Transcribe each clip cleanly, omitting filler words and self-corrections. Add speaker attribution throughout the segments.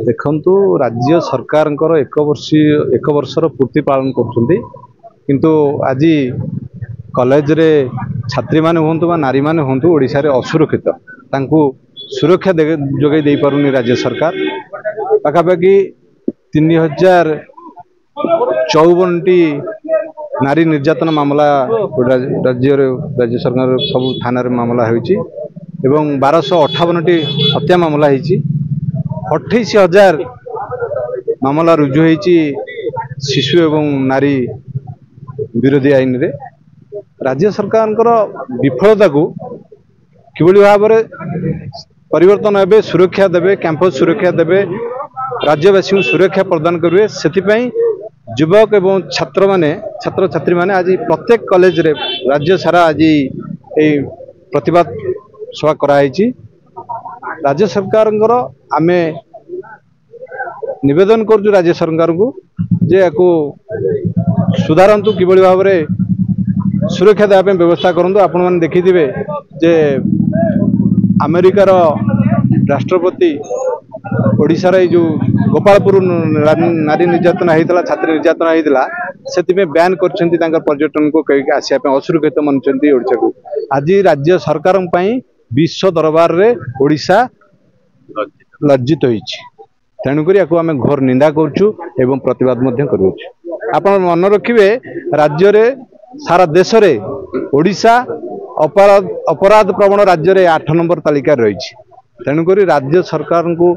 Speaker 1: देखु राज्य सरकार एक वर्षर पूर्ति पालन किंतु आज कॉलेज रे छात्री माने हूँ बा नारी माने हूँ ओडिशा रे असुरक्षित सुरक्षा जोगे दे पारुनी राज्य सरकार पाखापाखि 3054टी नारी निर्यातन मामला राज्य सरकार सब थाना मामला होइछि एवं 1258टी हत्या मामला होइछि 28,000 मामला रुजु होइछि शिशु एवं नारी विरोधी आईन रे राज्य सरकार विफलता को किभली भाव में परिवर्तन हे सुरक्षा देवे कैंपस सुरक्षा देवे राज्यवासी को सुरक्षा प्रदान करेंगे से युवक एवं छात्र छात्री माने आज प्रत्येक कॉलेज रे राज्य सारा आज प्रतिवाद सभा कराई राज्य सरकार आमे निवेदन करूँ राज्य सरकार को जे को सुधारतु किभली भाव में सुरक्षा देवाई व्यवस्था करूँ। आपण मैंने देखिथे जे अमेरिकार राष्ट्रपति ओडिशार जो गोपालपुर नारी निर्यातना होता छात्री निर्यातना होता से बैन कर पर्यटन को कहीं आसपा असुरक्षित मानुंट ओडिशा को आज राज्य सरकार विश्व दरबार रे ओडिशा लज्जित होइछि तेणुक आम घोर निंदा करुँ एवं प्रतिवाद करुँ। आप मन रखिए राज्य रे सारा देश रे ओडिशा अपराध प्रवण राज्य रे 8 नंबर तालिका रही तेणुक राज्य सरकार को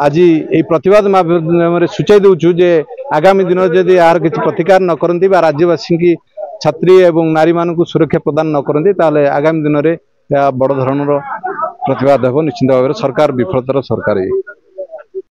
Speaker 1: आज ये प्रतिवाद माध्यम सूचाई दूचु जे आगामी दिन जदि यार किसी प्रतिकार न करती राज्यवासी की छात्री एवं नारी मान को सुरक्षा प्रदान न करती ताले आगामी दिन में बड़ धरणर प्रतिवाद हो निश्चित भाव सरकार विफलतार सरकार।